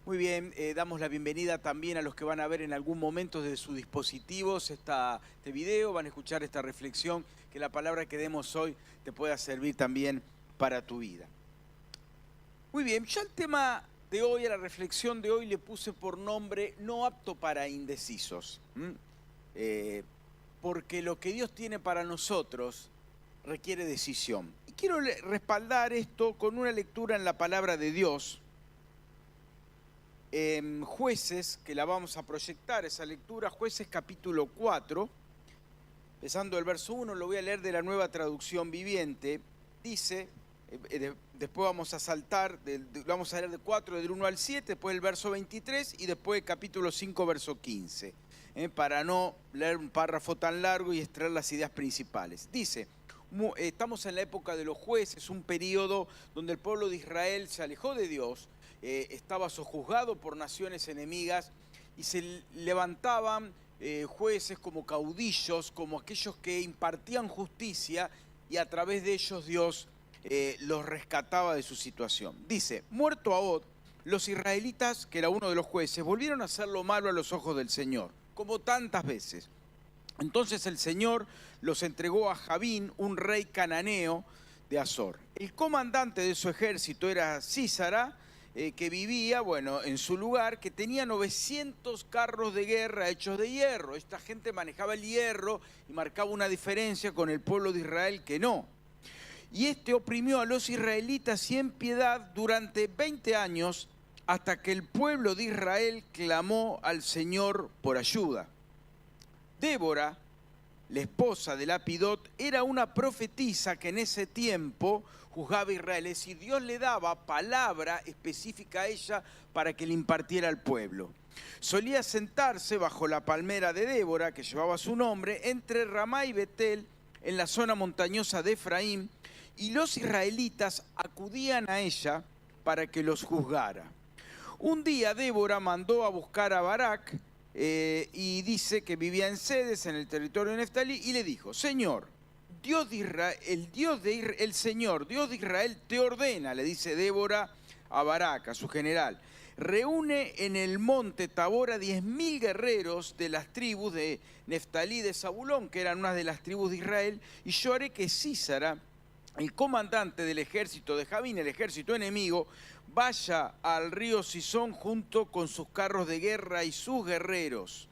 Muy bien, damos la bienvenida también a los que van a ver en algún momento desde sus dispositivos este video, van a escuchar esta reflexión, que la palabra que demos hoy te pueda servir también para tu vida. Muy bien, yo al tema de hoy, a la reflexión de hoy, le puse por nombre no apto para indecisos. Porque lo que Dios tiene para nosotros requiere decisión. Y quiero respaldar esto con una lectura en la palabra de Dios. Jueces, que la vamos a proyectar, esa lectura, Jueces capítulo 4, empezando el verso 1, lo voy a leer de la Nueva Traducción Viviente, dice, después vamos a saltar, vamos a leer de 4, del 1 al 7, después el verso 23 y después el capítulo 5, verso 15, para no leer un párrafo tan largo y extraer las ideas principales. Dice, estamos en la época de los jueces, un periodo donde el pueblo de Israel se alejó de Dios, estaba sojuzgado por naciones enemigas y se levantaban jueces como caudillos, como aquellos que impartían justicia y a través de ellos Dios los rescataba de su situación. Dice, muerto Ahod, los israelitas, que era uno de los jueces, volvieron a hacer lo malo a los ojos del Señor, como tantas veces. Entonces el Señor los entregó a Jabín, un rey cananeo de Azor. El comandante de su ejército era Sísara, que vivía, en su lugar, que tenía 900 carros de guerra hechos de hierro. Esta gente manejaba el hierro y marcaba una diferencia con el pueblo de Israel que no. Y este oprimió a los israelitas sin piedad durante 20 años hasta que el pueblo de Israel clamó al Señor por ayuda. Débora, la esposa de Lapidot, era una profetisa que en ese tiempo juzgaba a Israel. Es decir, Dios le daba palabra específica a ella para que le impartiera al pueblo. Solía sentarse bajo la palmera de Débora, que llevaba su nombre, entre Ramá y Betel, en la zona montañosa de Efraín, y los israelitas acudían a ella para que los juzgara. Un día Débora mandó a buscar a Barak, y dice que vivía en Cedes, en el territorio de Neftalí, y le dijo, Señor, Dios de Israel, el Señor, Dios de Israel, te ordena, le dice Débora a Barak, a su general, reúne en el monte Tabor a 10.000 guerreros de las tribus de Neftalí, de Zabulón, que eran unas de las tribus de Israel, y yo haré que Sísara, el comandante del ejército de Jabín, el ejército enemigo, vaya al río Sison junto con sus carros de guerra y sus guerreros,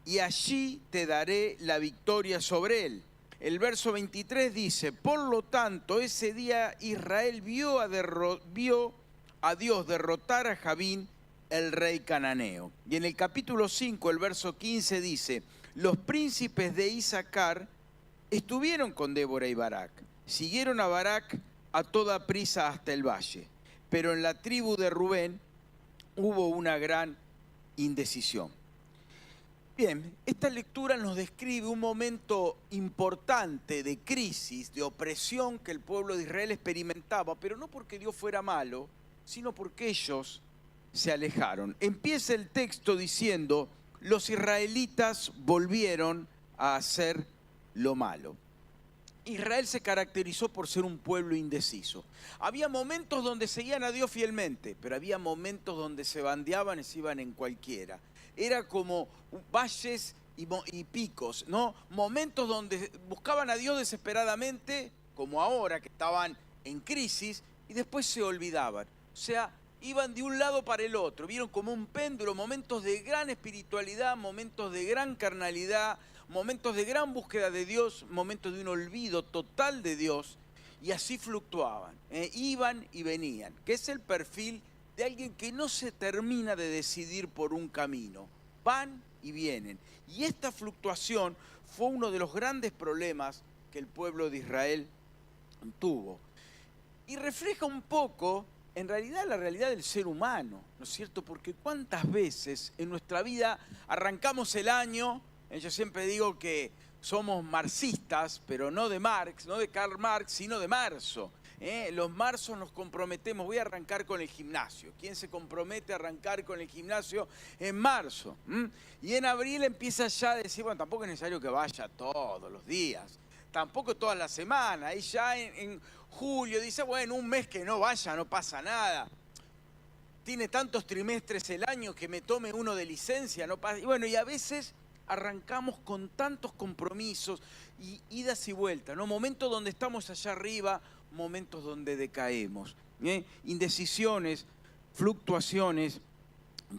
y allí te daré la victoria sobre él. El verso 23 dice, por lo tanto, ese día Israel vio a Dios derrotar a Jabín, el rey cananeo. Y en el capítulo 5, el verso 15 dice, los príncipes de Isaacar estuvieron con Débora y Barak. Siguieron a Barak a toda prisa hasta el valle. Pero en la tribu de Rubén hubo una gran indecisión. Bien, esta lectura nos describe un momento importante de crisis, de opresión que el pueblo de Israel experimentaba, pero no porque Dios fuera malo, sino porque ellos se alejaron. Empieza el texto diciendo, los israelitas volvieron a hacer lo malo. Israel se caracterizó por ser un pueblo indeciso. Había momentos donde seguían a Dios fielmente, pero había momentos donde se bandeaban y se iban en cualquiera. Era como valles y picos, ¿no? Momentos donde buscaban a Dios desesperadamente, como ahora que estaban en crisis, y después se olvidaban. O sea, iban de un lado para el otro, vieron como un péndulo, momentos de gran espiritualidad, momentos de gran carnalidad, momentos de gran búsqueda de Dios, momentos de un olvido total de Dios, y así fluctuaban, iban y venían, que es el perfil de alguien que no se termina de decidir por un camino, van y vienen. Y esta fluctuación fue uno de los grandes problemas que el pueblo de Israel tuvo. Y refleja un poco, en realidad, la realidad del ser humano, ¿no es cierto? Porque cuántas veces en nuestra vida arrancamos el año. Yo siempre digo que somos marxistas, pero no de Marx, no de Karl Marx, sino de marzo. Los marzos nos comprometemos, voy a arrancar con el gimnasio. ¿Quién se compromete a arrancar con el gimnasio en marzo? Y en abril empieza ya a decir, bueno, tampoco es necesario que vaya todos los días, tampoco todas las semanas. Y ya en julio dice, bueno, un mes que no vaya, no pasa nada. tiene tantos trimestres el año que me tome uno de licencia, no pasa. Y bueno, y a veces arrancamos con tantos compromisos y idas y vueltas, ¿no? Momentos donde estamos allá arriba, momentos donde decaemos, ¿eh? Indecisiones, fluctuaciones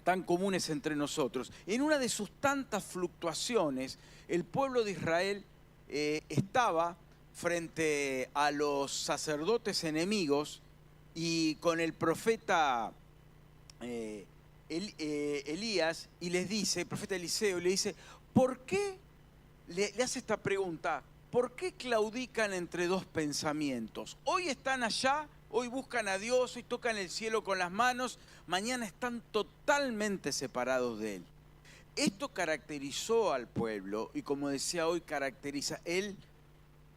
tan comunes entre nosotros. En una de sus tantas fluctuaciones, el pueblo de Israel estaba frente a los sacerdotes enemigos y con el profeta Elías, y les dice, el profeta Eliseo, le dice, ¿por qué? Le hace esta pregunta, ¿por qué claudican entre dos pensamientos? Hoy están allá, hoy buscan a Dios, hoy tocan el cielo con las manos, mañana están totalmente separados de Él. Esto caracterizó al pueblo y, como decía hoy, caracteriza el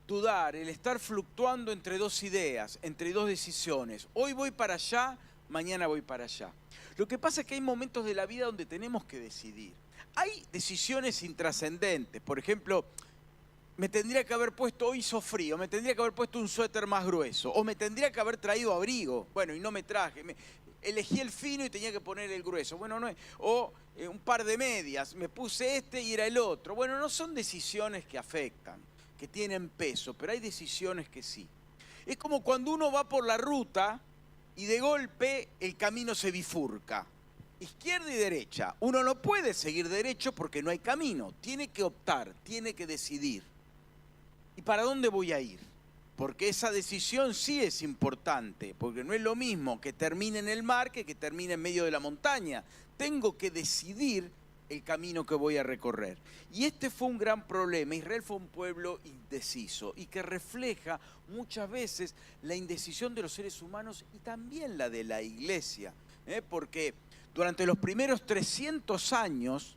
dudar, el estar fluctuando entre dos ideas, entre dos decisiones. Hoy voy para allá, mañana voy para allá. Lo que pasa es que hay momentos de la vida donde tenemos que decidir. Hay decisiones intrascendentes. Por ejemplo, me tendría que haber puesto, hoy hizo frío, me tendría que haber puesto un suéter más grueso. O me tendría que haber traído abrigo. Bueno, y no me traje. Elegí el fino y tenía que poner el grueso. Bueno, no es. O un par de medias. Me puse este y era el otro. Bueno, no son decisiones que afectan, que tienen peso, pero hay decisiones que sí. Es como cuando uno va por la ruta y de golpe el camino se bifurca. Izquierda y derecha. Uno no puede seguir derecho porque no hay camino. Tiene que optar, tiene que decidir. ¿Y para dónde voy a ir? Porque esa decisión sí es importante, porque no es lo mismo que termine en el mar que termine en medio de la montaña. Tengo que decidir el camino que voy a recorrer. Y este fue un gran problema. Israel fue un pueblo indeciso y que refleja muchas veces la indecisión de los seres humanos y también la de la iglesia. Porque durante los primeros 300 años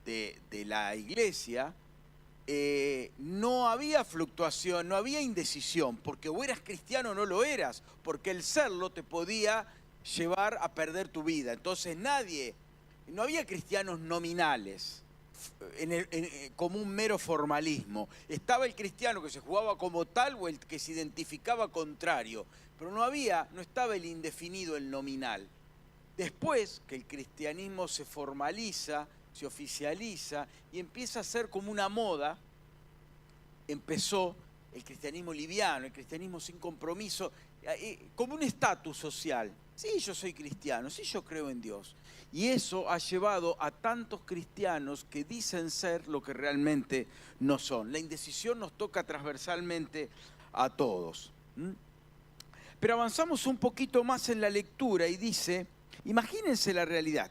de la iglesia no había fluctuación, no había indecisión, porque o eras cristiano o no lo eras, porque el serlo te podía llevar a perder tu vida. Entonces no había cristianos nominales, como un mero formalismo. Estaba el cristiano que se jugaba como tal o el que se identificaba contrario, pero no estaba el indefinido, el nominal. Después que el cristianismo se formaliza, se oficializa y empieza a ser como una moda, empezó el cristianismo liviano, el cristianismo sin compromiso, como un estatus social. Sí, yo soy cristiano, sí, yo creo en Dios. Y eso ha llevado a tantos cristianos que dicen ser lo que realmente no son. La indecisión nos toca transversalmente a todos. Pero avanzamos un poquito más en la lectura y dice, imagínense la realidad,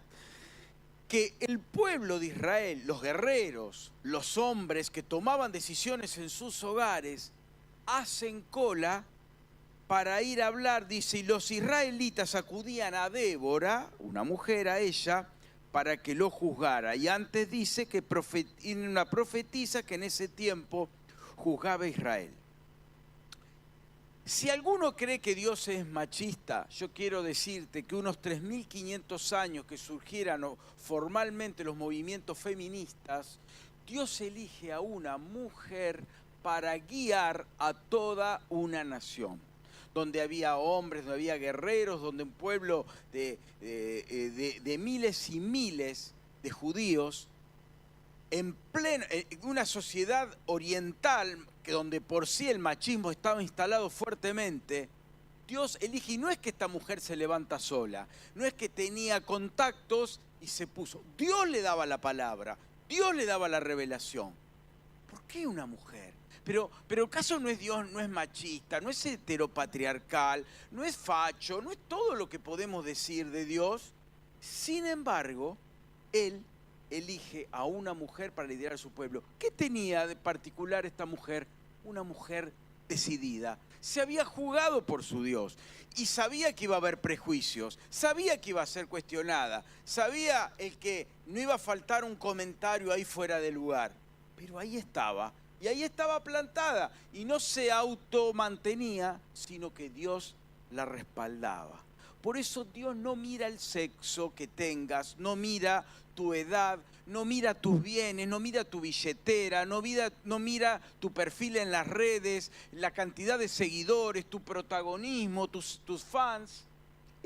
que el pueblo de Israel, los guerreros, los hombres que tomaban decisiones en sus hogares, hacen cola para ir a hablar, dice, y los israelitas acudían a Débora, una mujer, a ella, para que lo juzgara. Y antes dice que una profetisa que en ese tiempo juzgaba a Israel. Si alguno cree que Dios es machista, yo quiero decirte que unos 3.500 años que surgieran formalmente los movimientos feministas, Dios elige a una mujer para guiar a toda una nación. Donde había hombres, donde había guerreros, donde un pueblo de miles y miles de judíos, en una sociedad oriental, que donde por sí el machismo estaba instalado fuertemente, Dios elige, y no es que esta mujer se levanta sola, no es que tenía contactos y se puso. Dios le daba la palabra, Dios le daba la revelación. ¿Por qué una mujer? Pero el caso no es Dios, no es machista, no es heteropatriarcal, no es facho, no es todo lo que podemos decir de Dios. Sin embargo, Él elige a una mujer para liderar a su pueblo. ¿Qué tenía de particular esta mujer? Una mujer decidida. Se había jugado por su Dios y sabía que iba a haber prejuicios, sabía que iba a ser cuestionada, sabía el que no iba a faltar un comentario ahí fuera de lugar. Pero ahí estaba, y ahí estaba plantada, y no se automantenía, sino que Dios la respaldaba. Por eso Dios no mira el sexo que tengas, no mira tu edad, no mira tus bienes, no mira tu billetera, no mira tu perfil en las redes, la cantidad de seguidores, tu protagonismo, tus fans.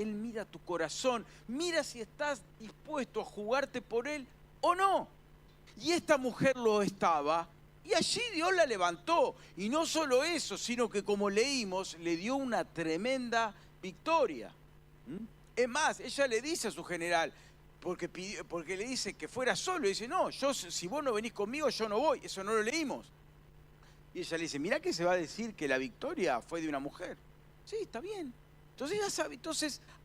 Él mira tu corazón, mira si estás dispuesto a jugarte por Él o no. Y esta mujer lo estaba, y allí Dios la levantó. Y no solo eso, sino que como leímos, le dio una tremenda victoria. Es más, ella le dice a su general, porque le dice que fuera solo, y dice, no, si vos no venís conmigo, yo no voy. Eso no lo leímos. Y ella le dice, mirá que se va a decir que la victoria fue de una mujer. Sí, está bien. Entonces ya sabe,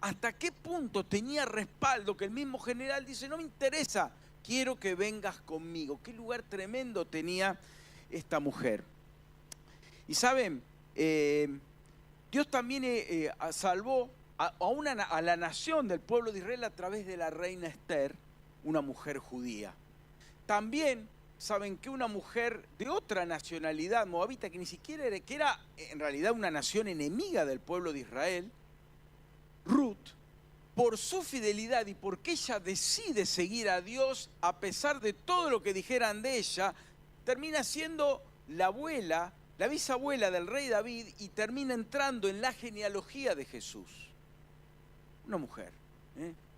¿hasta qué punto tenía respaldo que el mismo general dice, no me interesa, quiero que vengas conmigo? Qué lugar tremendo tenía esta mujer. Y saben, Dios también salvó a la nación del pueblo de Israel a través de la reina Esther, una mujer judía. También saben que una mujer de otra nacionalidad moabita, que ni siquiera que era en realidad una nación enemiga del pueblo de Israel, Ruth, por su fidelidad y porque ella decide seguir a Dios a pesar de todo lo que dijeran de ella, termina siendo la bisabuela del rey David y termina entrando en la genealogía de Jesús. Una mujer.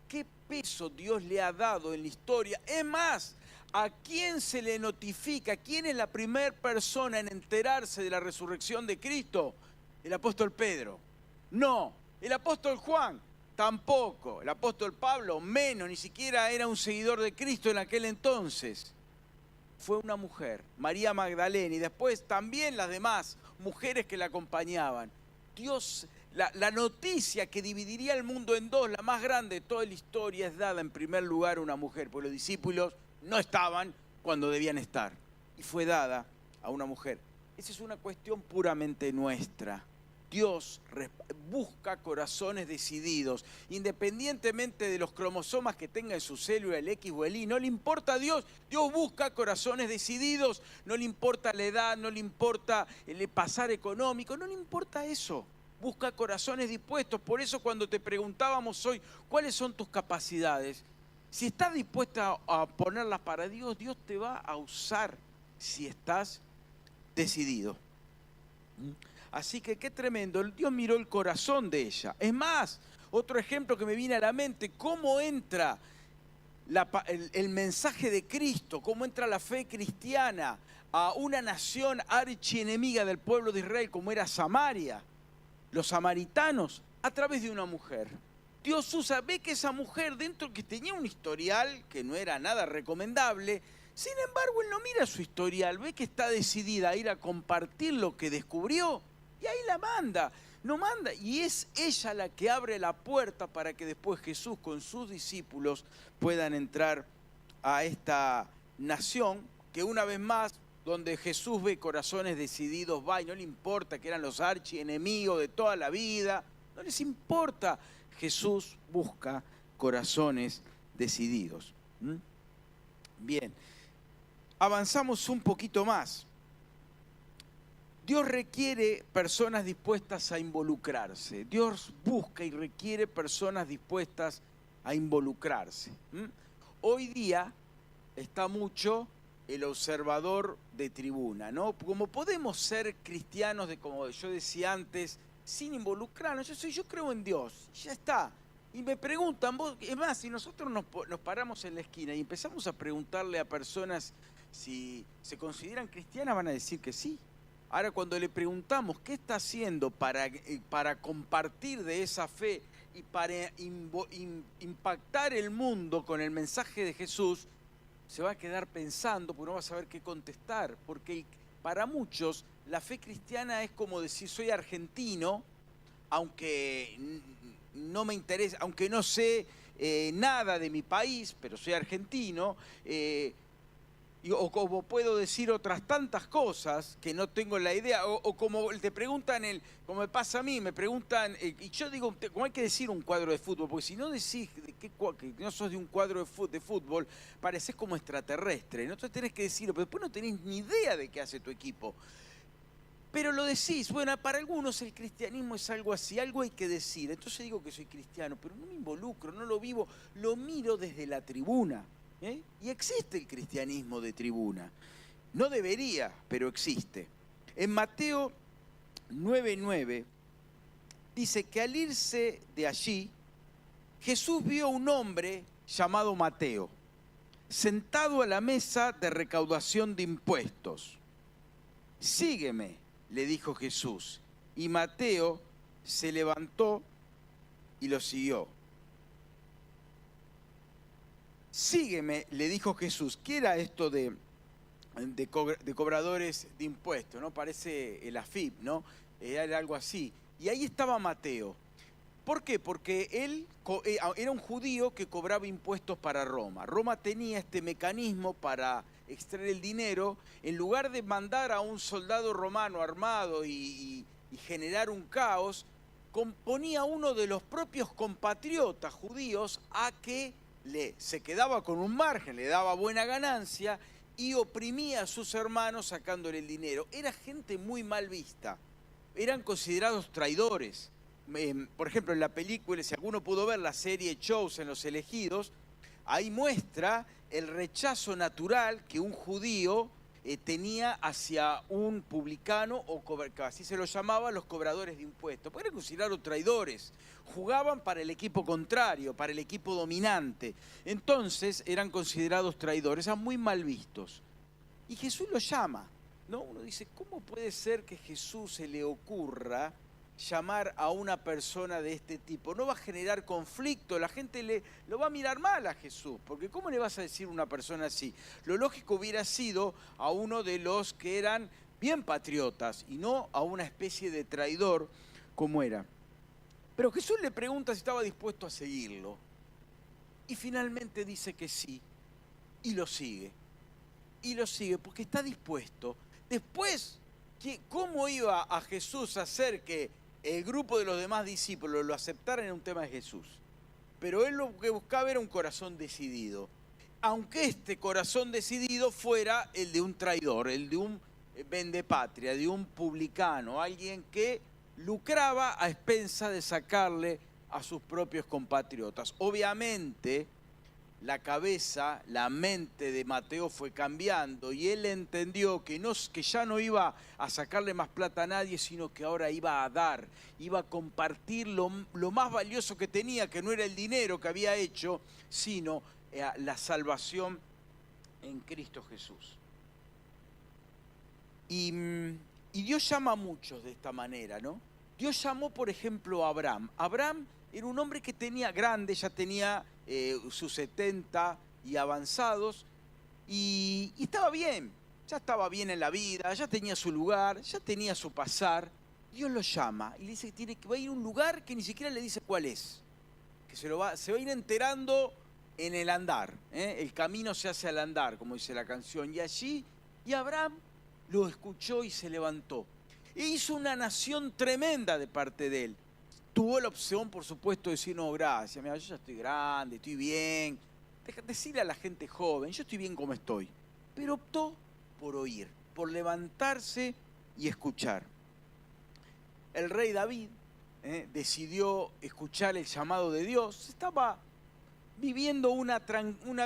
¿Qué peso Dios le ha dado en la historia? Es más, ¿a quién se le notifica? ¿Quién es la primera persona en enterarse de la resurrección de Cristo? El apóstol Pedro. No. El apóstol Juan. Tampoco. El apóstol Pablo, menos. Ni siquiera era un seguidor de Cristo en aquel entonces. Fue una mujer, María Magdalena, y después también las demás mujeres que la acompañaban. Dios, la noticia que dividiría el mundo en dos, la más grande de toda la historia, es dada en primer lugar a una mujer, porque los discípulos no estaban cuando debían estar, y fue dada a una mujer. Esa es una cuestión puramente nuestra. Dios busca corazones decididos, independientemente de los cromosomas que tenga en su célula, el X o el Y, no le importa a Dios. Dios busca corazones decididos, no le importa la edad, no le importa el pasar económico, no le importa eso. Busca corazones dispuestos. Por eso cuando te preguntábamos hoy, ¿cuáles son tus capacidades? Si estás dispuesta a ponerlas para Dios, Dios te va a usar si estás decidido. Así que qué tremendo, Dios miró el corazón de ella. Es más, otro ejemplo que me viene a la mente, cómo entra el mensaje de Cristo, cómo entra la fe cristiana a una nación archienemiga del pueblo de Israel como era Samaria, los samaritanos, a través de una mujer. Dios usa, ve que esa mujer dentro que tenía un historial que no era nada recomendable, sin embargo él no mira su historial, ve que está decidida a ir a compartir lo que descubrió. Y ahí la manda, y es ella la que abre la puerta para que después Jesús con sus discípulos puedan entrar a esta nación que una vez más, donde Jesús ve corazones decididos, va y no le importa que eran los archienemigos de toda la vida, no les importa, Jesús busca corazones decididos. Bien, avanzamos un poquito más. Dios requiere personas dispuestas a involucrarse. Dios busca y requiere personas dispuestas a involucrarse. Hoy día está mucho el observador de tribuna, ¿no? Como podemos ser cristianos, como yo decía antes, sin involucrarnos. Yo creo en Dios, ya está. Y me preguntan, es más, si nosotros nos paramos en la esquina y empezamos a preguntarle a personas si se consideran cristianas, van a decir que sí. Ahora, cuando le preguntamos qué está haciendo para compartir de esa fe y para impactar el mundo con el mensaje de Jesús, se va a quedar pensando, porque no va a saber qué contestar. Porque para muchos la fe cristiana es como decir, soy argentino, aunque no me interesa, aunque no sé nada de mi país, pero soy argentino, o como puedo decir otras tantas cosas que no tengo la idea, o como te preguntan, como me pasa a mí, me preguntan, y yo digo, como hay que decir un cuadro de fútbol, porque si no decís que no sos de un cuadro de fútbol, parecés como extraterrestre, entonces tenés que decirlo, pero después no tenés ni idea de qué hace tu equipo. Pero lo decís, bueno, para algunos el cristianismo es algo así, algo hay que decir, entonces digo que soy cristiano, pero no me involucro, no lo vivo, lo miro desde la tribuna. Y existe el cristianismo de tribuna. No debería, pero existe. En Mateo 9:9 dice que al irse de allí, Jesús vio a un hombre llamado Mateo, sentado a la mesa de recaudación de impuestos. Sígueme, le dijo Jesús. Y Mateo se levantó y lo siguió. Sígueme, le dijo Jesús. ¿Qué era esto de cobradores de impuestos? ¿No? Parece el AFIP, ¿no? Era algo así. Y ahí estaba Mateo. ¿Por qué? Porque él era un judío que cobraba impuestos para Roma. Roma tenía este mecanismo para extraer el dinero. En lugar de mandar a un soldado romano armado y generar un caos, ponía a uno de los propios compatriotas judíos a que se quedaba con un margen, le daba buena ganancia y oprimía a sus hermanos sacándole el dinero. Era gente muy mal vista. Eran considerados traidores. Por ejemplo, en la película, si alguno pudo ver la serie Chosen, Los Elegidos, ahí muestra el rechazo natural que un judío tenía hacia un publicano, o así se los llamaba, los cobradores de impuestos, porque eran considerados traidores, jugaban para el equipo contrario, para el equipo dominante, entonces eran considerados traidores, eran muy mal vistos. Y Jesús los llama, ¿no? Uno dice, ¿cómo puede ser que Jesús se le ocurra llamar a una persona de este tipo? No va a generar conflicto, la gente lo va a mirar mal a Jesús, porque ¿cómo le vas a decir a una persona así? Lo lógico hubiera sido a uno de los que eran bien patriotas y no a una especie de traidor como era. Pero Jesús le pregunta si estaba dispuesto a seguirlo y finalmente dice que sí y lo sigue. Y lo sigue porque está dispuesto. Después, ¿cómo iba a Jesús a hacer que el grupo de los demás discípulos lo aceptaran? En un tema de Jesús? Pero él lo que buscaba era un corazón decidido. Aunque este corazón decidido fuera el de un traidor, el de un vendepatria, de un publicano, alguien que lucraba a expensa de sacarle a sus propios compatriotas. Obviamente, la cabeza, la mente de Mateo fue cambiando y él entendió que ya no iba a sacarle más plata a nadie, sino que ahora iba a dar, iba a compartir lo más valioso que tenía, que no era el dinero que había hecho, sino la salvación en Cristo Jesús. Y Dios llama a muchos de esta manera, ¿no? Dios llamó, por ejemplo, a Abraham. Abraham era un hombre que tenía grande, ya tenía sus 70 y avanzados, y estaba bien, ya estaba bien en la vida, ya tenía su lugar, ya tenía su pasar. Dios lo llama y le dice que va a ir a un lugar que ni siquiera le dice cuál es, que se va a ir enterando en el andar, ¿eh? El camino se hace al andar, como dice la canción, y Abraham lo escuchó y se levantó. E hizo una nación tremenda de parte de él. Tuvo la opción, por supuesto, de decir, no, gracias, mira, yo ya estoy grande, estoy bien. Decirle a la gente joven, yo estoy bien como estoy. Pero optó por oír, por levantarse y escuchar. El rey David decidió escuchar el llamado de Dios. Estaba viviendo una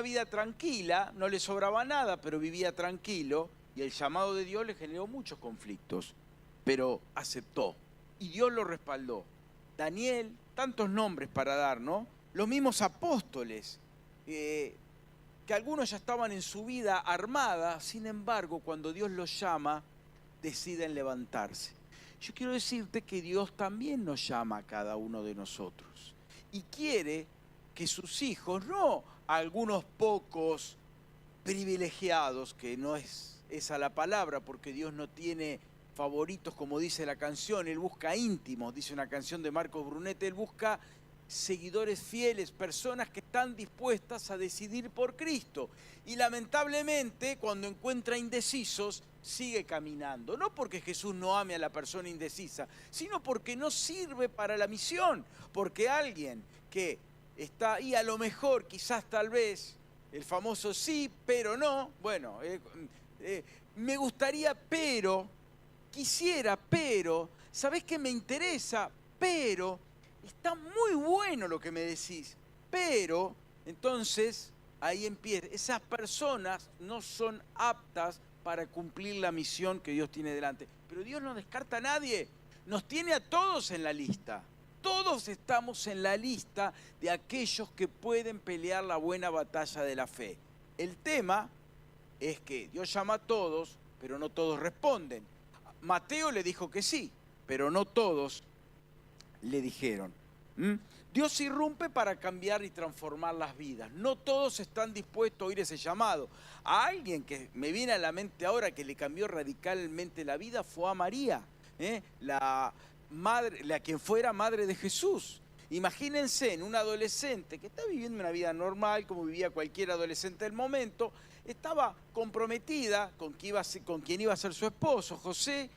vida tranquila, no le sobraba nada, pero vivía tranquilo. Y el llamado de Dios le generó muchos conflictos, pero aceptó. Y Dios lo respaldó. Daniel, tantos nombres para dar, ¿no? Los mismos apóstoles, que algunos ya estaban en su vida armada, sin embargo, cuando Dios los llama, deciden levantarse. Yo quiero decirte que Dios también nos llama a cada uno de nosotros y quiere que sus hijos, no algunos pocos privilegiados, que no es esa la palabra, porque Dios no tiene favoritos, como dice la canción, Él busca íntimos, dice una canción de Marcos Brunet, Él busca seguidores fieles, personas que están dispuestas a decidir por Cristo. Y lamentablemente, cuando encuentra indecisos, sigue caminando. No porque Jesús no ame a la persona indecisa, sino porque no sirve para la misión. Porque alguien que está ahí, a lo mejor, quizás, tal vez, el famoso sí, pero no, bueno, me gustaría, pero... quisiera, pero, ¿sabés qué me interesa? Pero, está muy bueno lo que me decís, pero, entonces, ahí empieza. Esas personas no son aptas para cumplir la misión que Dios tiene delante. Pero Dios no descarta a nadie, nos tiene a todos en la lista. todos estamos en la lista de aquellos que pueden pelear la buena batalla de la fe. El tema es que Dios llama a todos, pero no todos responden. Mateo le dijo que sí, pero no todos le dijeron. Dios irrumpe para cambiar y transformar las vidas. No todos están dispuestos a oír ese llamado. A alguien que me viene a la mente ahora que le cambió radicalmente la vida fue a María, la quien fuera madre de Jesús. Imagínense en un adolescente que está viviendo una vida normal, como vivía cualquier adolescente del momento, estaba comprometida con quien iba a ser su esposo, José,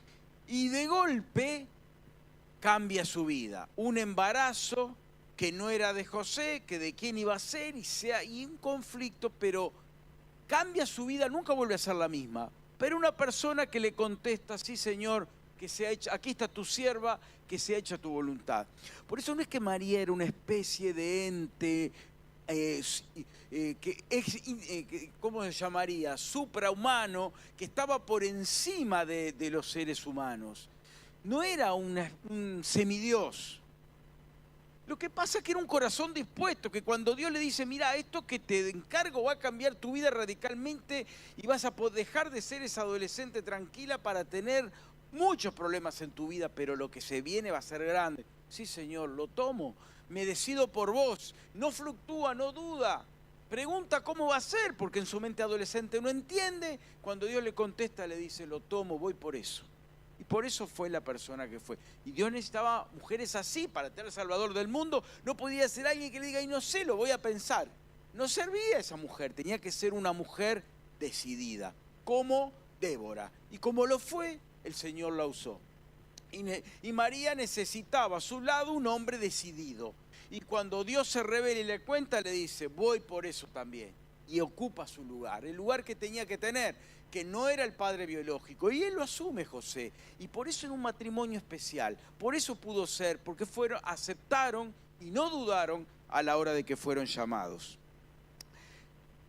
y de golpe cambia su vida. Un embarazo que no era de José, que de quién iba a ser, y un conflicto, pero cambia su vida, nunca vuelve a ser la misma. Pero una persona que le contesta, sí Señor, que sea hecha, aquí está tu sierva, que sea hecha tu voluntad. Por eso no es que María era una especie de ente, ¿cómo se llamaría? Suprahumano, que estaba por encima de los seres humanos. No era un semidios. Lo que pasa es que era un corazón dispuesto, que cuando Dios le dice, mira, esto que te encargo va a cambiar tu vida radicalmente y vas a dejar de ser esa adolescente tranquila para tener muchos problemas en tu vida, pero lo que se viene va a ser grande. Sí, Señor, lo tomo, me decido por vos, no fluctúa, no duda. Pregunta cómo va a ser, porque en su mente adolescente no entiende. Cuando Dios le contesta, le dice, lo tomo, voy por eso. Y por eso fue la persona que fue. Y Dios necesitaba mujeres así para tener al Salvador del mundo. No podía ser alguien que le diga, y no sé, lo voy a pensar. No servía esa mujer, tenía que ser una mujer decidida, como Débora. Y como lo fue, el Señor la usó. Y María necesitaba a su lado un hombre decidido. Y cuando Dios se revela y le cuenta, le dice, voy por eso también. Y ocupa su lugar, el lugar que tenía que tener, que no era el padre biológico. Y él lo asume, José. Y por eso era un matrimonio especial. Por eso pudo ser, porque aceptaron y no dudaron a la hora de que fueron llamados.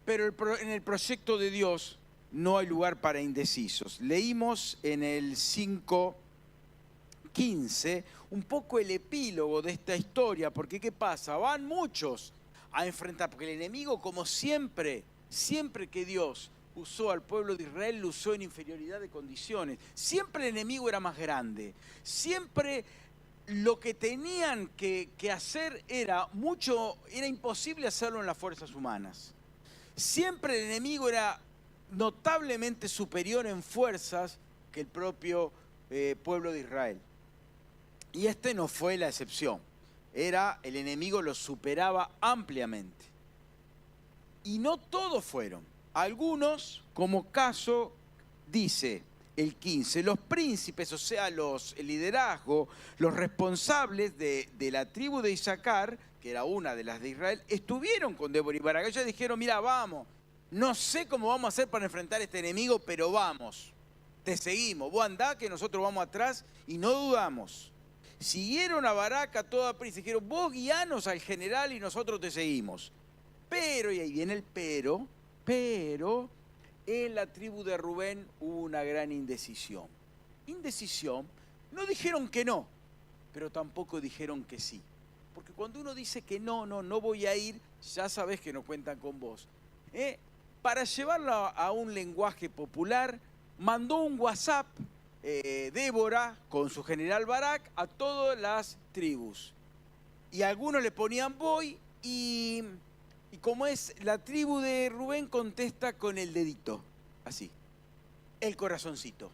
Pero en el proyecto de Dios no hay lugar para indecisos. Leímos en el 5:15 un poco el epílogo de esta historia, porque ¿qué pasa? Van muchos a enfrentar, porque el enemigo, como siempre que Dios usó al pueblo de Israel, lo usó en inferioridad de condiciones. Siempre el enemigo era más grande. Siempre lo que tenían que hacer era imposible hacerlo en las fuerzas humanas. Siempre el enemigo era notablemente superior en fuerzas que el propio pueblo de Israel. Y este no fue la excepción. El enemigo lo superaba ampliamente. Y no todos fueron. Algunos, como caso, dice el 15, los príncipes, o sea, el liderazgo, los responsables de la tribu de Isaacar, que era una de las de Israel, estuvieron con Débora y Barak. Ellos dijeron, mira, vamos, no sé cómo vamos a hacer para enfrentar a este enemigo, pero vamos, te seguimos. Vos andá que nosotros vamos atrás y no dudamos. Siguieron a Barak a toda prisa, dijeron, vos guianos al general y nosotros te seguimos. Pero, y ahí viene el pero en la tribu de Rubén hubo una gran indecisión. Indecisión, no dijeron que no, pero tampoco dijeron que sí. Porque cuando uno dice que no voy a ir, ya sabes que no cuentan con vos. Para llevarlo a un lenguaje popular, mandó un WhatsApp Débora con su general Barak a todas las tribus. Y algunos le ponían voy y como es la tribu de Rubén contesta con el dedito, así, el corazoncito.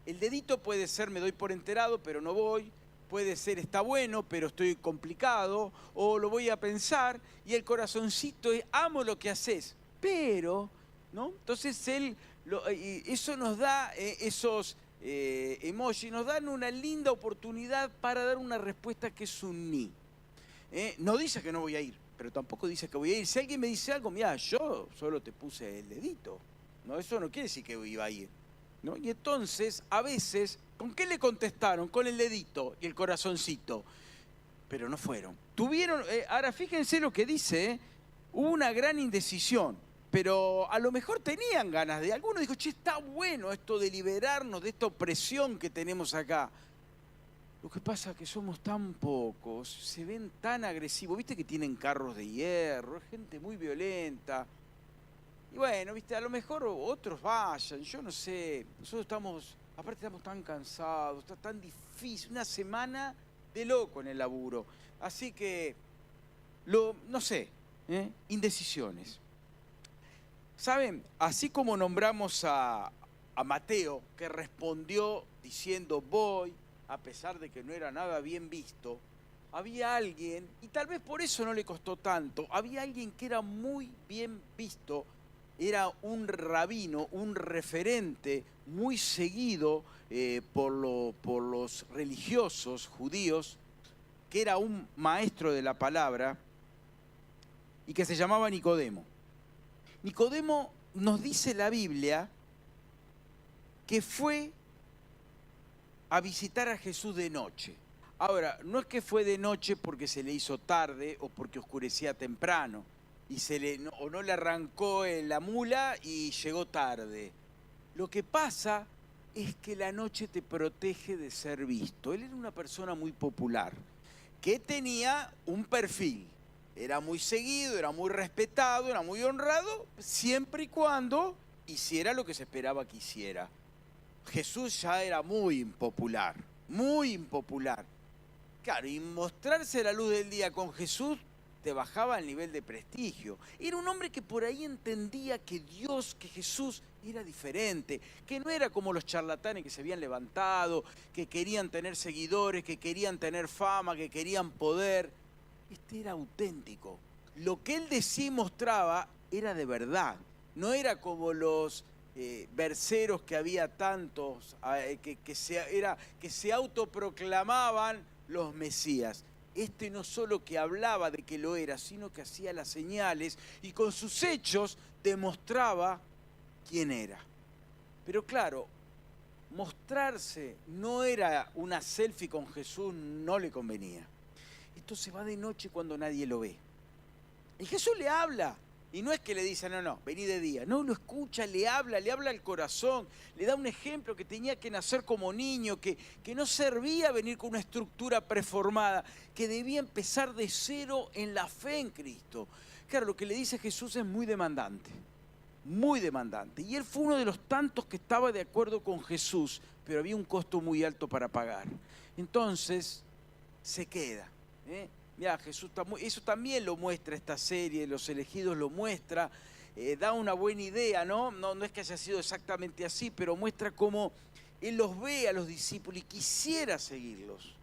El dedito puede ser me doy por enterado pero no voy, puede ser está bueno pero estoy complicado o lo voy a pensar, y el corazoncito es amo lo que haces, pero, ¿no? Entonces eso nos da esos emojis, nos dan una linda oportunidad para dar una respuesta que es un ni. No dice que no voy a ir, pero tampoco dice que voy a ir. Si alguien me dice algo, mira, yo solo te puse el dedito. No, eso no quiere decir que iba a ir, ¿no? Y entonces, a veces, ¿con qué le contestaron? Con el dedito y el corazoncito. Pero no fueron. Ahora fíjense lo que dice, hubo una gran indecisión, pero a lo mejor tenían ganas de. Algunos dijo, che, está bueno esto de liberarnos de esta opresión que tenemos acá. Lo que pasa es que somos tan pocos, se ven tan agresivos, viste que tienen carros de hierro, es gente muy violenta. Y bueno, viste, a lo mejor otros vayan, yo no sé, nosotros estamos, aparte estamos tan cansados, está tan difícil, una semana de loco en el laburo. Así que, no sé, indecisiones. ¿Saben? Así como nombramos a Mateo, que respondió diciendo voy, a pesar de que no era nada bien visto, había alguien, y tal vez por eso no le costó tanto, había alguien que era muy bien visto, era un rabino, un referente muy seguido por los religiosos judíos, que era un maestro de la palabra y que se llamaba Nicodemo. Nicodemo, nos dice la Biblia, que fue a visitar a Jesús de noche. Ahora, no es que fue de noche porque se le hizo tarde o porque oscurecía temprano y o no le arrancó la mula y llegó tarde. Lo que pasa es que la noche te protege de ser visto. Él era una persona muy popular, que tenía un perfil. Era muy seguido, era muy respetado, era muy honrado, siempre y cuando hiciera lo que se esperaba que hiciera. Jesús ya era muy impopular, muy impopular. Claro, y mostrarse a la luz del día con Jesús te bajaba el nivel de prestigio. Era un hombre que por ahí entendía que Dios, que Jesús era diferente, que no era como los charlatanes que se habían levantado, que querían tener seguidores, que querían tener fama, que querían poder. Este era auténtico. Lo que él decía y mostraba era de verdad. No era como los verseros que había tantos que se autoproclamaban los Mesías. Este no solo que hablaba de que lo era, sino que hacía las señales y con sus hechos demostraba quién era. Pero claro, mostrarse no era una selfie con Jesús, no le convenía. Esto se va de noche cuando nadie lo ve. Y Jesús le habla. Y no es que le dice, no, vení de día. No, lo escucha, le habla al corazón, le da un ejemplo que tenía que nacer como niño, que no servía venir con una estructura preformada, que debía empezar de cero en la fe en Cristo. Claro, lo que le dice Jesús es muy demandante, muy demandante. Y él fue uno de los tantos que estaba de acuerdo con Jesús, pero había un costo muy alto para pagar. Entonces, se queda. Mirá, Jesús eso también lo muestra esta serie, Los Elegidos lo muestra, da una buena idea, ¿no? No es que haya sido exactamente así, pero muestra cómo él los ve a los discípulos y quisiera seguirlos.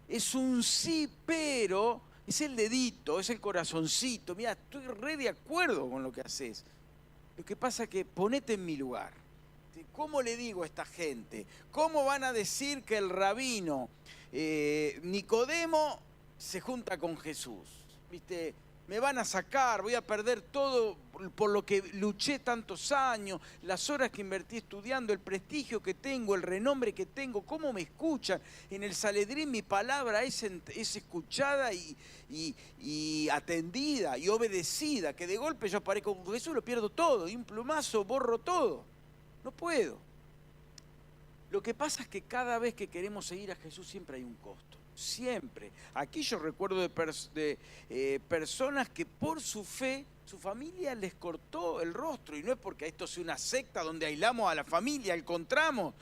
Es un sí, pero, es el dedito, es el corazoncito, mirá, estoy re de acuerdo con lo que haces. Lo que pasa es que ponete en mi lugar. ¿Cómo le digo a esta gente? ¿Cómo van a decir que el rabino Nicodemo se junta con Jesús? ¿Viste? Me van a sacar, voy a perder todo por lo que luché tantos años, las horas que invertí estudiando, el prestigio que tengo, el renombre que tengo, cómo me escuchan. En el Sanedrín mi palabra es escuchada y atendida y obedecida, que de golpe yo aparezco con Jesús, lo pierdo todo, de un plumazo borro todo. No puedo. Lo que pasa es que cada vez que queremos seguir a Jesús siempre hay un costo. Siempre. Aquí yo recuerdo de personas que por su fe, su familia les cortó el rostro. Y no es porque esto sea una secta donde aislamos a la familia, al contrario,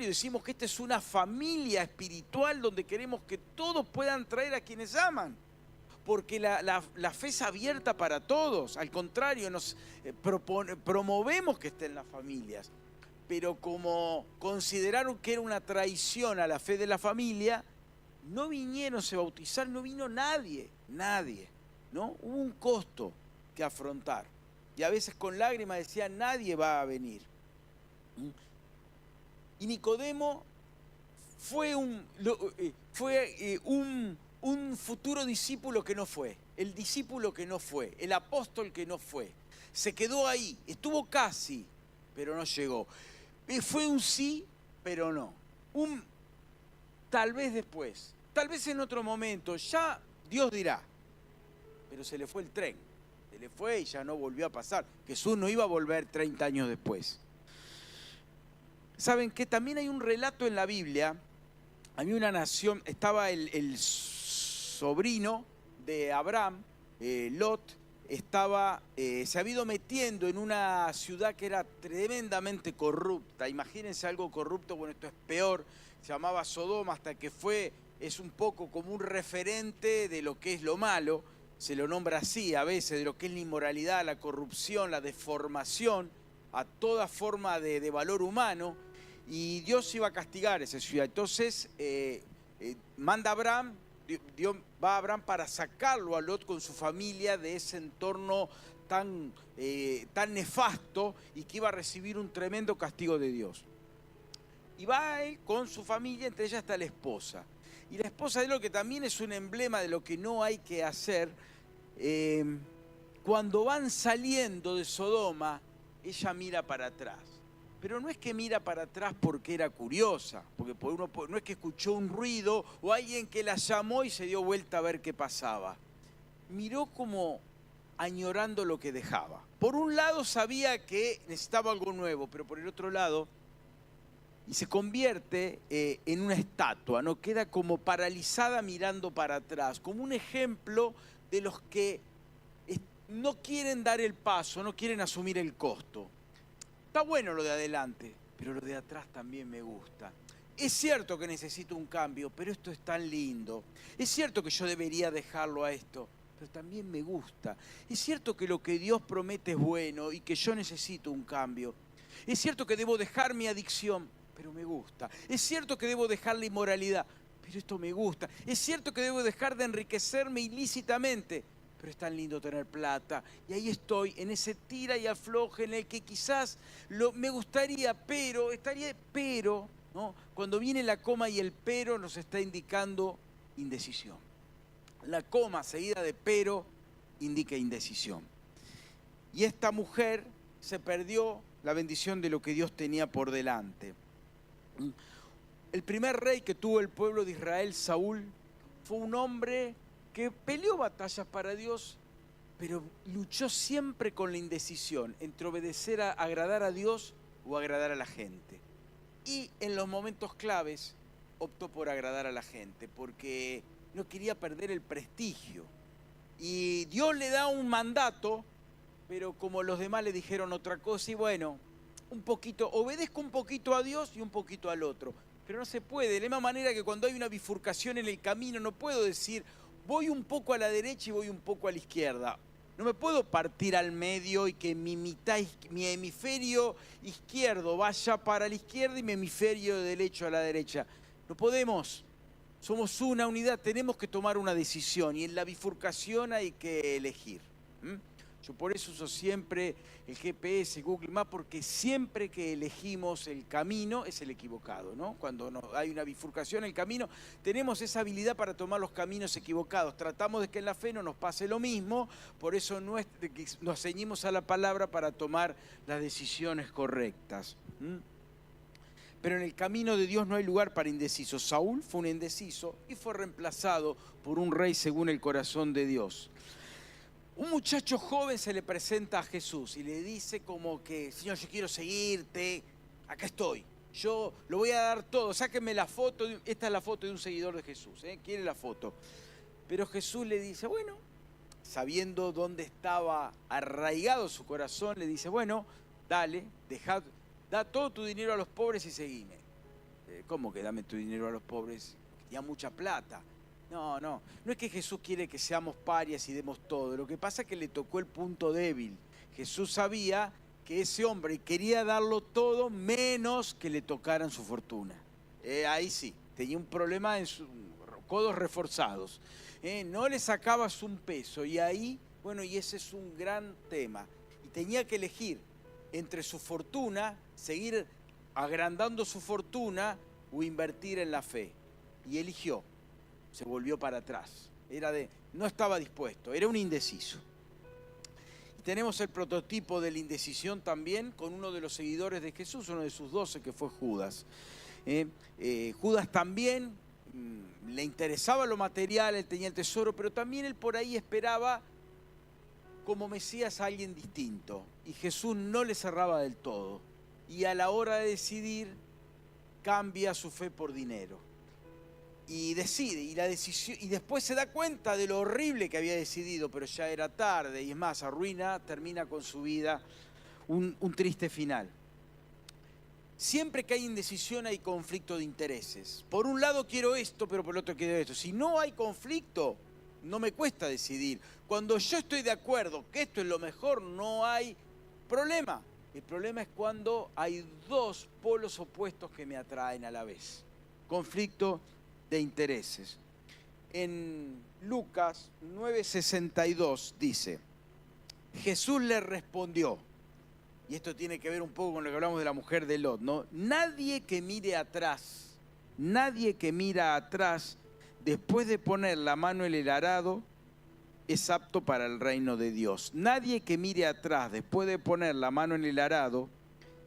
decimos que esta es una familia espiritual donde queremos que todos puedan traer a quienes aman. Porque la fe es abierta para todos. Al contrario, nos promovemos que estén las familias. Pero como consideraron que era una traición a la fe de la familia, no vinieron, se bautizaron, no vino nadie, ¿no? Hubo un costo que afrontar. Y a veces con lágrimas decían, nadie va a venir. Y Nicodemo fue un futuro discípulo que no fue, el discípulo que no fue, el apóstol que no fue. Se quedó ahí, estuvo casi, pero no llegó. Fue un sí, pero no. Tal vez después, tal vez en otro momento, ya Dios dirá. Pero se le fue el tren, se le fue y ya no volvió a pasar. Jesús no iba a volver 30 años después. Saben que también hay un relato en la Biblia había una nación, estaba el sobrino de Abraham, Lot, se había ido metiendo en una ciudad que era tremendamente corrupta. Imagínense algo corrupto, bueno, esto es peor, se llamaba Sodoma, hasta que es un poco como un referente de lo que es lo malo, se lo nombra así a veces, de lo que es la inmoralidad, la corrupción, la deformación, a toda forma de valor humano, y Dios iba a castigar esa ciudad. Entonces manda a Abraham, Dios va a Abraham para sacarlo a Lot con su familia de ese entorno tan nefasto y que iba a recibir un tremendo castigo de Dios. Y va él con su familia, entre ellas está la esposa. Y la esposa de lo que también es un emblema de lo que no hay que hacer. Cuando van saliendo de Sodoma, ella mira para atrás. Pero no es que mira para atrás porque era curiosa, porque no es que escuchó un ruido o alguien que la llamó y se dio vuelta a ver qué pasaba. Miró como añorando lo que dejaba. Por un lado sabía que necesitaba algo nuevo, pero por el otro lado, y se convierte en una estatua, ¿no? Queda como paralizada mirando para atrás, como un ejemplo de los que no quieren dar el paso, no quieren asumir el costo. Está bueno lo de adelante, pero lo de atrás también me gusta. Es cierto que necesito un cambio, pero esto es tan lindo. Es cierto que yo debería dejarlo a esto, pero también me gusta. Es cierto que lo que Dios promete es bueno y que yo necesito un cambio. Es cierto que debo dejar mi adicción, pero me gusta. Es cierto que debo dejar la inmoralidad, pero esto me gusta. Es cierto que debo dejar de enriquecerme ilícitamente, pero es tan lindo tener plata. Y ahí estoy, en ese tira y afloje en el que quizás me gustaría, pero, ¿no? Cuando viene la coma y el pero nos está indicando indecisión. La coma seguida de pero indica indecisión. Y esta mujer se perdió la bendición de lo que Dios tenía por delante. El primer rey que tuvo el pueblo de Israel, Saúl, fue un hombre que peleó batallas para Dios, pero luchó siempre con la indecisión entre obedecer a agradar a Dios o agradar a la gente. Y en los momentos claves optó por agradar a la gente, porque no quería perder el prestigio. Y Dios le da un mandato, pero como los demás le dijeron otra cosa, y bueno, obedezco un poquito a Dios y un poquito al otro. Pero no se puede, de la misma manera que cuando hay una bifurcación en el camino, no puedo decir, voy un poco a la derecha y voy un poco a la izquierda. No me puedo partir al medio y que mi hemisferio izquierdo vaya para la izquierda y mi hemisferio derecho a la derecha. No podemos. Somos una unidad, tenemos que tomar una decisión y en la bifurcación hay que elegir. Yo por eso uso siempre el GPS, Google Maps, porque siempre que elegimos el camino es el equivocado, ¿no? Cuando hay una bifurcación en el camino, tenemos esa habilidad para tomar los caminos equivocados. Tratamos de que en la fe no nos pase lo mismo, por eso nos ceñimos a la palabra para tomar las decisiones correctas. Pero en el camino de Dios no hay lugar para indecisos. Saúl fue un indeciso y fue reemplazado por un rey según el corazón de Dios. Un muchacho joven se le presenta a Jesús y le dice como que, Señor, yo quiero seguirte, acá estoy, yo lo voy a dar todo, sáquenme la foto, esta es la foto de un seguidor de Jesús, quiere la foto. Pero Jesús le dice, bueno, sabiendo dónde estaba arraigado su corazón, le dice, bueno, dale, da todo tu dinero a los pobres y seguime. ¿Cómo que dame tu dinero a los pobres? Tenía mucha plata. No es que Jesús quiere que seamos parias y demos todo. Lo que pasa es que le tocó el punto débil. Jesús sabía que ese hombre quería darlo todo menos que le tocaran su fortuna. Ahí sí, tenía un problema en sus codos reforzados. No le sacabas un peso y ahí, bueno, y ese es un gran tema. Y tenía que elegir entre su fortuna, seguir agrandando su fortuna o invertir en la fe. Y eligió. Se volvió para atrás. No estaba dispuesto, era un indeciso. Y tenemos el prototipo de la indecisión también con uno de los seguidores de Jesús, uno de sus 12, que fue Judas. Judas también le interesaba lo material, él tenía el tesoro, pero también él por ahí esperaba como Mesías a alguien distinto. Y Jesús no le cerraba del todo. Y a la hora de decidir, cambia su fe por dinero. y decide, y la decisión, y después se da cuenta de lo horrible que había decidido, pero ya era tarde, y es más, termina con su vida un triste final. Siempre que hay indecisión hay conflicto de intereses. Por un lado quiero esto, pero por el otro quiero esto. Si no hay conflicto, no me cuesta decidir. Cuando yo estoy de acuerdo que esto es lo mejor, no hay problema. El problema es cuando hay dos polos opuestos que me atraen a la vez. Conflicto de intereses. En Lucas 9:62 dice, Jesús le respondió, y esto tiene que ver un poco con lo que hablamos de la mujer de Lot, ¿no? Nadie que mira atrás después de poner la mano en el arado es apto para el reino de Dios. Nadie que mire atrás después de poner la mano en el arado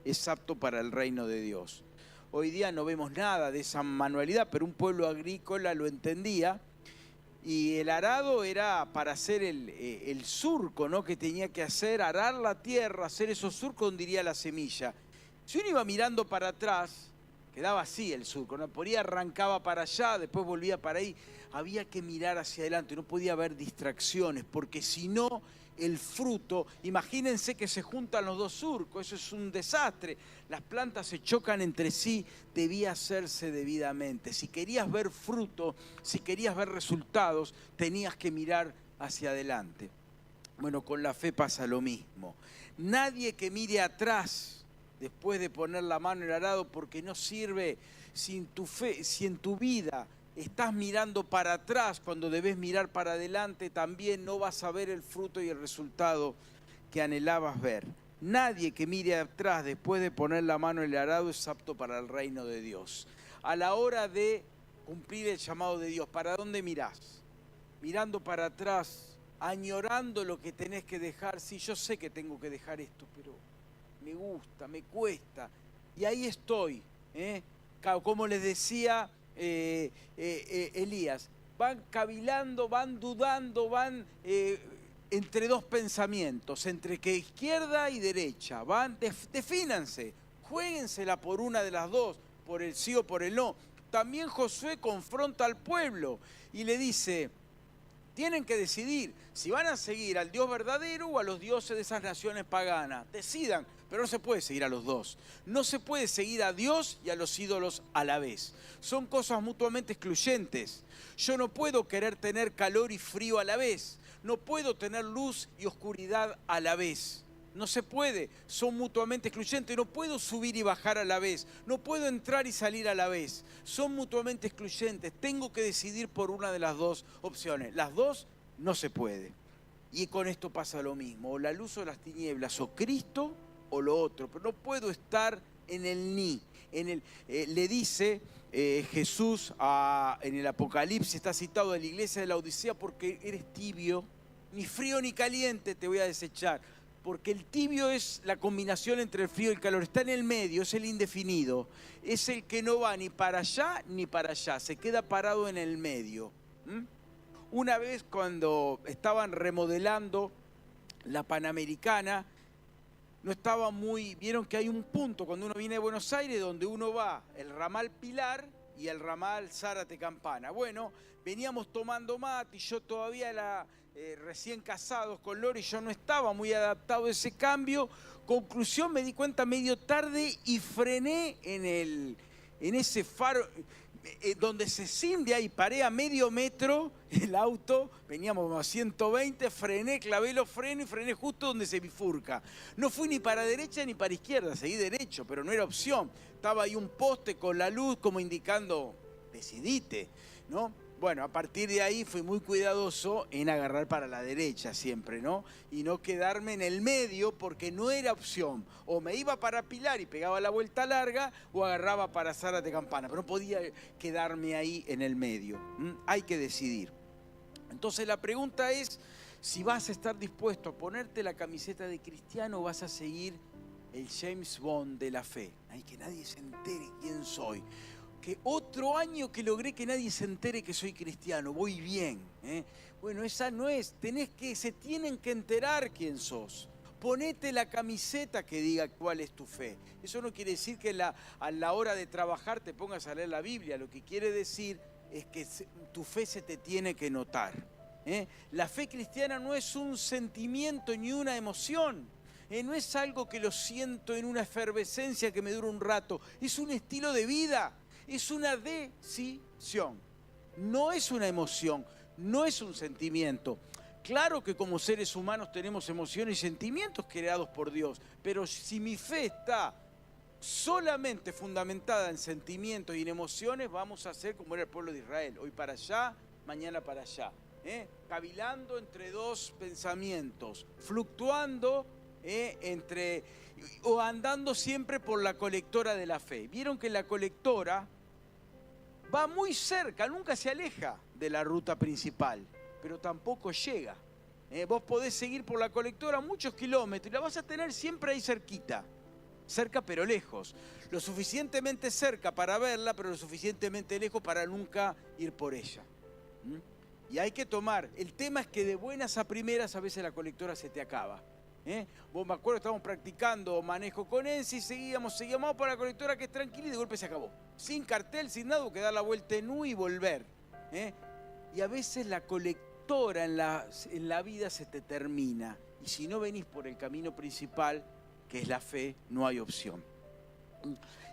es apto para el reino de Dios. Hoy día no vemos nada de esa manualidad, pero un pueblo agrícola lo entendía. Y el arado era para hacer el surco, ¿no? Que tenía que hacer, arar la tierra, hacer esos surcos donde iría la semilla. Si uno iba mirando para atrás, quedaba así el surco, ¿no? Por ahí arrancaba para allá, después volvía para ahí. Había que mirar hacia adelante, no podía haber distracciones, porque si no, el fruto, imagínense que se juntan los dos surcos, eso es un desastre. Las plantas se chocan entre sí, debía hacerse debidamente. Si querías ver fruto, si querías ver resultados, tenías que mirar hacia adelante. Bueno, con la fe pasa lo mismo. Nadie que mire atrás después de poner la mano en el arado, porque no sirve sin tu fe, si en tu vida estás mirando para atrás cuando debes mirar para adelante, también no vas a ver el fruto y el resultado que anhelabas ver. Nadie que mire atrás después de poner la mano en el arado es apto para el reino de Dios. A la hora de cumplir el llamado de Dios, ¿para dónde mirás? Mirando para atrás, añorando lo que tenés que dejar. Sí, yo sé que tengo que dejar esto, pero me gusta, me cuesta. Y ahí estoy, como les decía Elías, van cavilando, van dudando, van entre dos pensamientos, entre que izquierda y derecha, defínanse, juéguensela por una de las dos, por el sí o por el no. También Josué confronta al pueblo y le dice, tienen que decidir si van a seguir al Dios verdadero o a los dioses de esas naciones paganas. Decidan, pero no se puede seguir a los dos. No se puede seguir a Dios y a los ídolos a la vez. Son cosas mutuamente excluyentes. Yo no puedo querer tener calor y frío a la vez. No puedo tener luz y oscuridad a la vez. No se puede, son mutuamente excluyentes. No puedo subir y bajar a la vez. No puedo entrar y salir a la vez. Son mutuamente excluyentes. Tengo que decidir por una de las dos opciones. Las dos no se puede. Y con esto pasa lo mismo. O la luz o las tinieblas, o Cristo o lo otro. Pero no puedo estar en el ni. Le dice Jesús en el Apocalipsis, está citado en la iglesia de la Odisea, porque eres tibio, ni frío ni caliente te voy a desechar. Porque el tibio es la combinación entre el frío y el calor, está en el medio, es el indefinido, es el que no va ni para allá ni para allá, se queda parado en el medio. Una vez cuando estaban remodelando la Panamericana, no estaba vieron que hay un punto cuando uno viene de Buenos Aires donde uno va, el ramal Pilar y el ramal Zárate Campana. Bueno, veníamos tomando mate y yo todavía recién casados con Lori, yo no estaba muy adaptado a ese cambio. Conclusión, me di cuenta medio tarde y frené en ese faro donde se cindia y paré a medio metro el auto, veníamos a 120, frené, clavé los frenos y frené justo donde se bifurca. No fui ni para derecha ni para izquierda, seguí derecho, pero no era opción. Estaba ahí un poste con la luz como indicando, decidite, ¿no? Bueno, a partir de ahí fui muy cuidadoso en agarrar para la derecha siempre, ¿no? Y no quedarme en el medio porque no era opción. O me iba para Pilar y pegaba la vuelta larga o agarraba para Zárate Campana. Pero no podía quedarme ahí en el medio. Hay que decidir. Entonces la pregunta es si vas a estar dispuesto a ponerte la camiseta de cristiano o vas a seguir el James Bond de la fe. Ay, que nadie se entere quién soy. Que otro año que logré que nadie se entere que soy cristiano, voy bien. Bueno, esa no es, se tienen que enterar quién sos. Ponete la camiseta que diga cuál es tu fe. Eso no quiere decir que a la hora de trabajar te pongas a leer la Biblia, lo que quiere decir es que tu fe se te tiene que notar. La fe cristiana no es un sentimiento ni una emoción. No es algo que lo siento en una efervescencia que me dura un rato. Es un estilo de vida. Es una decisión. No es una emoción. No es un sentimiento. Claro que como seres humanos tenemos emociones y sentimientos creados por Dios. Pero si mi fe está solamente fundamentada en sentimientos y en emociones, vamos a ser como era el pueblo de Israel. Hoy para allá, mañana para allá. Cavilando entre dos pensamientos. Fluctuando o andando siempre por la colectora de la fe. Vieron que la colectora va muy cerca, nunca se aleja de la ruta principal, pero tampoco llega. Vos podés seguir por la colectora muchos kilómetros y la vas a tener siempre ahí cerquita. Cerca pero lejos. Lo suficientemente cerca para verla, pero lo suficientemente lejos para nunca ir por ella. Y hay que tomar. El tema es que de buenas a primeras a veces la colectora se te acaba. Vos me acuerdo, estábamos practicando manejo con Enzi, seguíamos por la colectora que es tranquila y de golpe se acabó. Sin cartel, sin nada, que dar la vuelta en U y volver. Y a veces la colectora en la vida se te termina. Y si no venís por el camino principal, que es la fe, no hay opción.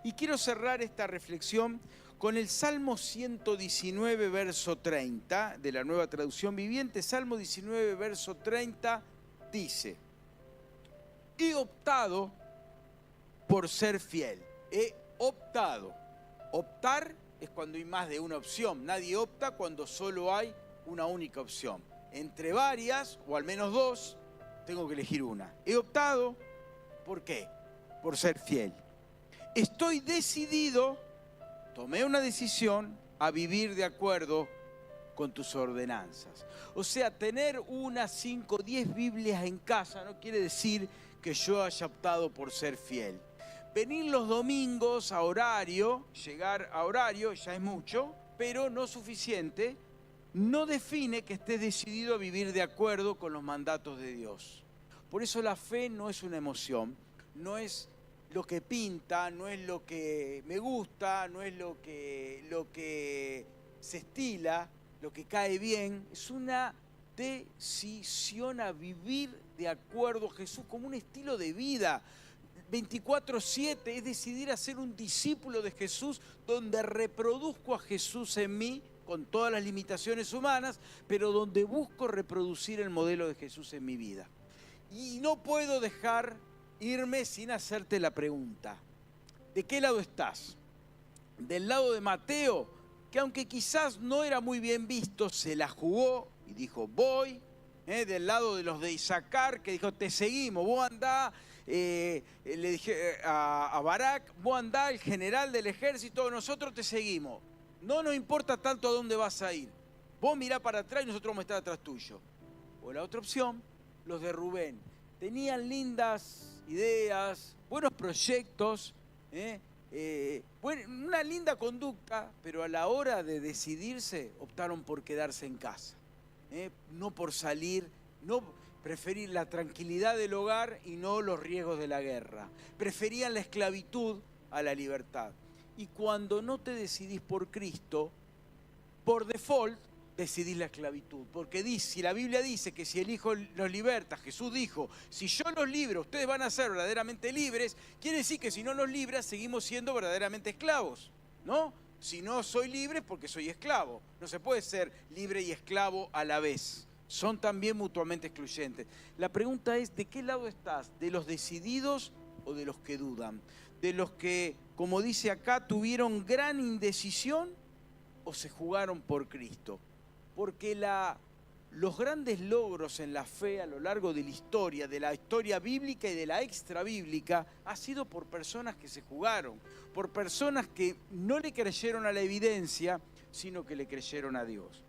Y quiero cerrar esta reflexión con el Salmo 119, verso 30, de la Nueva Traducción Viviente. Salmo 19, verso 30, dice: he optado por ser fiel. He optado. Optar es cuando hay más de una opción. Nadie opta cuando solo hay una única opción. Entre varias, o al menos dos, tengo que elegir una. He optado, ¿por qué? Por ser fiel. Estoy decidido, tomé una decisión a vivir de acuerdo con tus ordenanzas. O sea, tener 1, 5, 10 Biblias en casa no quiere decir que yo haya optado por ser fiel. Venir los domingos a horario, llegar a horario ya es mucho, pero no suficiente. No define que estés decidido a vivir de acuerdo con los mandatos de Dios. Por eso la fe no es una emoción, no es lo que pinta, no es lo que me gusta, no es lo que se estila, lo que cae bien. Es una decisión a vivir de acuerdo a Jesús como un estilo de vida. 24/7 es decidir a ser un discípulo de Jesús donde reproduzco a Jesús en mí con todas las limitaciones humanas, pero donde busco reproducir el modelo de Jesús en mi vida. Y no puedo dejar irme sin hacerte la pregunta: ¿de qué lado estás? ¿Del lado de Mateo, que aunque quizás no era muy bien visto, se la jugó y dijo voy? Del lado de los de Isaacar, que dijo te seguimos, vos andá, le dije a Barak, vos andá, el general del ejército, nosotros te seguimos. No nos importa tanto a dónde vas a ir. Vos mirá para atrás y nosotros vamos a estar atrás tuyo. O la otra opción, los de Rubén. Tenían lindas ideas, buenos proyectos, una linda conducta, pero a la hora de decidirse optaron por quedarse en casa. No por salir, no preferir la tranquilidad del hogar y no los riesgos de la guerra. Preferían la esclavitud a la libertad. Y cuando no te decidís por Cristo, por default decidís la esclavitud. Porque si la Biblia dice que si el Hijo los liberta, Jesús dijo, si yo los libro, ustedes van a ser verdaderamente libres, quiere decir que si no los libra, seguimos siendo verdaderamente esclavos, ¿no? Si no soy libre, porque soy esclavo. No se puede ser libre y esclavo a la vez. Son también mutuamente excluyentes. La pregunta es, ¿de qué lado estás? ¿De los decididos o de los que dudan? ¿De los que, como dice acá, tuvieron gran indecisión o se jugaron por Cristo? Porque los grandes logros en la fe a lo largo de la historia bíblica y de la extrabíblica, ha sido por personas que se jugaron, por personas que no le creyeron a la evidencia, sino que le creyeron a Dios.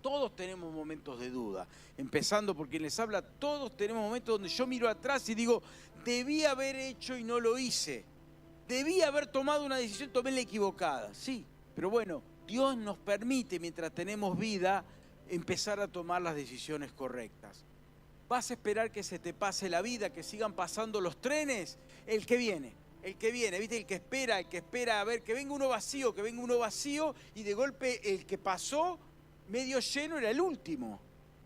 Todos tenemos momentos de duda, empezando por quien les habla, todos tenemos momentos donde yo miro atrás y digo, debí haber hecho y no lo hice, debí haber tomado una decisión, tomé la equivocada, sí, pero bueno, Dios nos permite, mientras tenemos vida, empezar a tomar las decisiones correctas. ¿Vas a esperar que se te pase la vida, que sigan pasando los trenes? El que viene, el que viene, ¿viste? El que espera, a ver, que venga uno vacío, y de golpe el que pasó medio lleno era el último.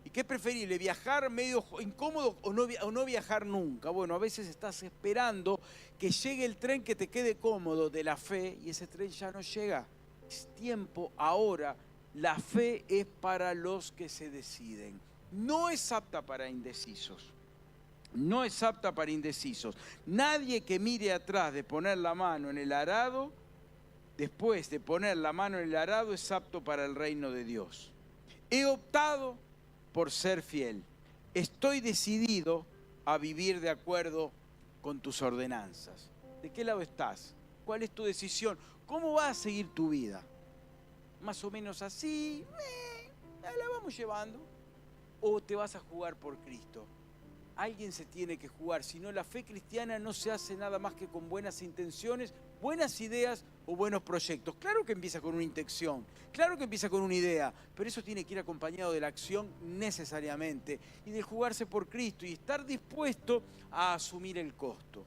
¿Y qué es preferible, viajar medio incómodo o no viajar nunca? Bueno, a veces estás esperando que llegue el tren que te quede cómodo de la fe y ese tren ya no llega. Es tiempo ahora. La fe es para los que se deciden. No es apta para indecisos. No es apta para indecisos. Nadie que mire atrás de poner la mano en el arado, después de poner la mano en el arado, es apto para el reino de Dios. He optado por ser fiel. Estoy decidido a vivir de acuerdo con tus ordenanzas. ¿De qué lado estás? ¿Cuál es tu decisión? ¿Cómo vas a seguir tu vida? Más o menos así, la vamos llevando. ¿O te vas a jugar por Cristo? Alguien se tiene que jugar, si no la fe cristiana no se hace nada más que con buenas intenciones, buenas ideas o buenos proyectos. Claro que empieza con una intención, claro que empieza con una idea, pero eso tiene que ir acompañado de la acción necesariamente y de jugarse por Cristo y estar dispuesto a asumir el costo.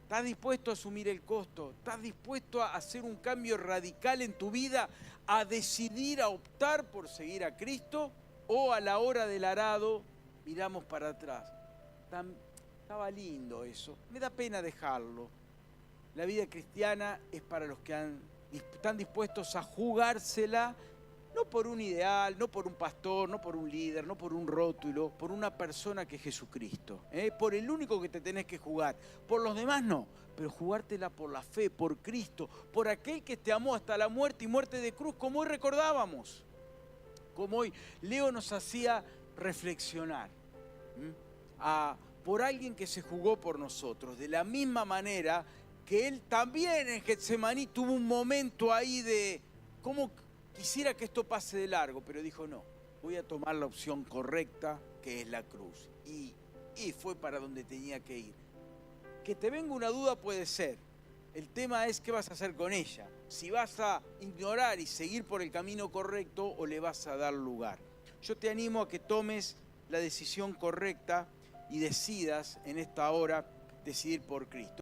¿Estás dispuesto a asumir el costo? ¿Estás dispuesto a hacer un cambio radical en tu vida? ¿A decidir, a optar por seguir a Cristo? ¿O a la hora del arado miramos para atrás? Estaba lindo eso, me da pena dejarlo. La vida cristiana es para los que están dispuestos a jugársela, no por un ideal, no por un pastor, no por un líder, no por un rótulo, por una persona que es Jesucristo. Por el único que te tenés que jugar. Por los demás no, pero jugártela por la fe, por Cristo, por aquel que te amó hasta la muerte y muerte de cruz, como hoy recordábamos. Como hoy Leo nos hacía reflexionar. Por alguien que se jugó por nosotros, de la misma manera que él también en Getsemaní tuvo un momento ahí de cómo quisiera que esto pase de largo, pero dijo no, voy a tomar la opción correcta que es la cruz y fue para donde tenía que ir. Que te venga una duda puede ser, el tema es qué vas a hacer con ella, si vas a ignorar y seguir por el camino correcto o le vas a dar lugar. Yo te animo a que tomes la decisión correcta y decidas en esta hora decidir por Cristo.